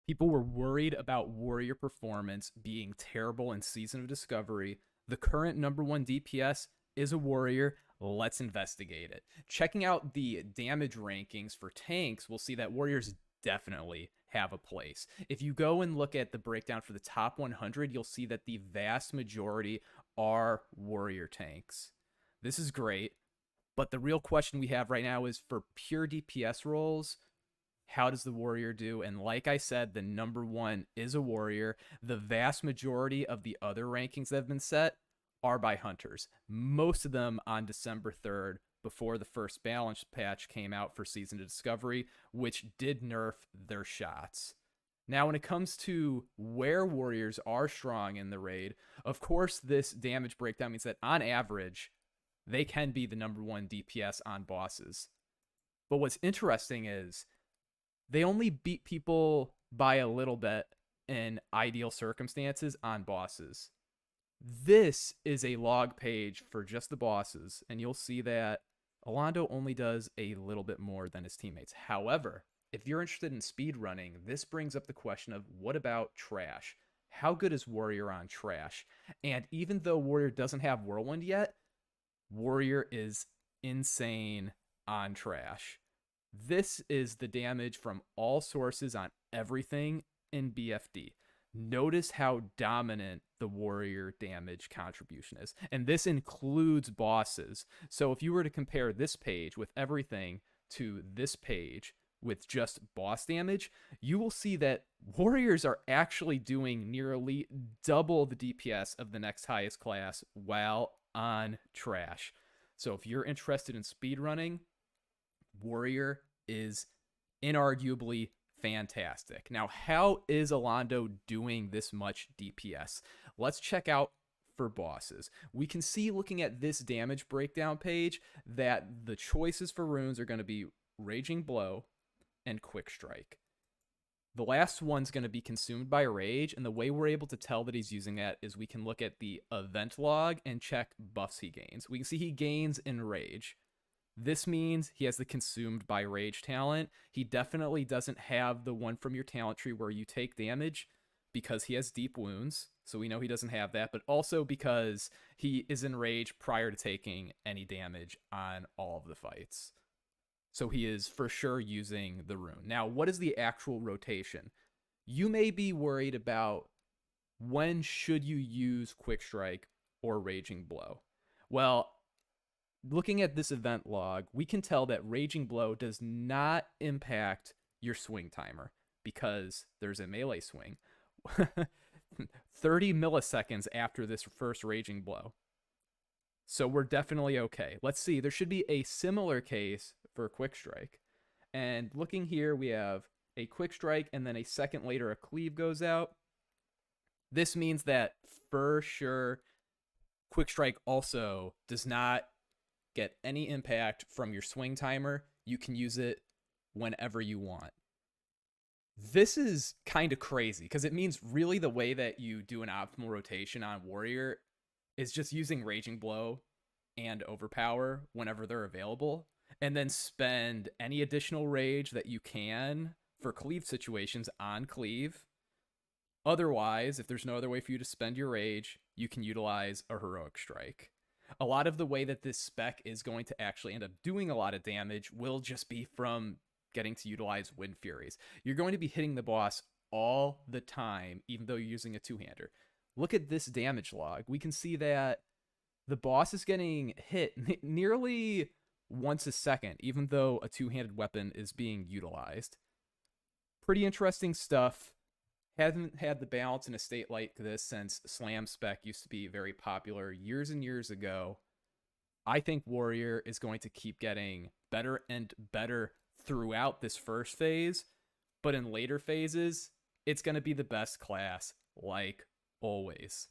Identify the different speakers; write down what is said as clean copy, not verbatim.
Speaker 1: People were worried about Warrior performance being terrible in Season of Discovery. The current number one DPS is a Warrior. Let's investigate it. Checking out the damage rankings for tanks, we'll see that Warriors definitely have a place. If you go and look at the breakdown for the top 100, you'll see that the vast majority are Warrior tanks. This is great, but the real question we have right now is for pure DPS roles, how does the Warrior do? And like I said, the number one is a Warrior. The vast majority of the other rankings that have been set are by Hunters. Most of them on December 3rd, before the first balance patch came out for Season of Discovery, which did nerf their shots. Now, when it comes to where Warriors are strong in the raid, of course, this damage breakdown means that on average, they can be the number one DPS on bosses. But what's interesting is they only beat people by a little bit in ideal circumstances on bosses. This is a log page for just the bosses, and you'll see that Alando only does a little bit more than his teammates. However, if you're interested in speed running, this brings up the question of what about trash? How good is Warrior on trash? And even though Warrior doesn't have Whirlwind yet, Warrior is insane on trash. This is the damage from all sources on everything in BFD. Notice how dominant the Warrior damage contribution is. And this includes bosses. So if you were to compare this page with everything to this page with just boss damage, you will see that Warriors are actually doing nearly double the DPS of the next highest class while on trash. So if you're interested in speedrunning, Warrior is inarguably fantastic. Now, how is Alando doing this much DPS? Let's check out for bosses. We can see, looking at this damage breakdown page, that the choices for runes are going to be Raging Blow and Quick Strike. The last one's going to be consumed by Rage, and the way we're able to tell that he's using that is we can look at the event log and check buffs he gains. We can see he gains in Rage. This means he has the consumed by Rage talent. He definitely doesn't have the one from your talent tree where you take damage because he has deep wounds. So we know he doesn't have that, but also because he is in Rage prior to taking any damage on all of the fights. So he is for sure using the rune. Now, what is the actual rotation? You may be worried about when should you use Quick Strike or Raging Blow. Well, looking at this event log, we can tell that Raging Blow does not impact your swing timer because there's a melee swing 30 milliseconds after this first Raging Blow. So we're definitely okay. Let's see. There should be a similar case for Quick Strike. And looking here, we have a Quick Strike, and then a second later, a Cleave goes out. This means that for sure, Quick Strike also does not get any impact from your swing timer. You can use it whenever you want. This is kind of crazy because it means really the way that you do an optimal rotation on Warrior is just using Raging Blow and Overpower whenever they're available, and then spend any additional rage that you can for cleave situations on cleave. Otherwise, if there's no other way for you to spend your rage, you can utilize a heroic strike. A lot of the way that this spec is going to actually end up doing a lot of damage will just be from getting to utilize Wind Furies. You're going to be hitting the boss all the time, even though you're using a two-hander. Look at this damage log. We can see that the boss is getting hit nearly once a second, even though a two-handed weapon is being utilized. Pretty interesting stuff. Haven't had the balance in a state like this since Slam Spec used to be very popular years and years ago. I think Warrior is going to keep getting better and better throughout this first phase, but in later phases, it's going to be the best class, like always.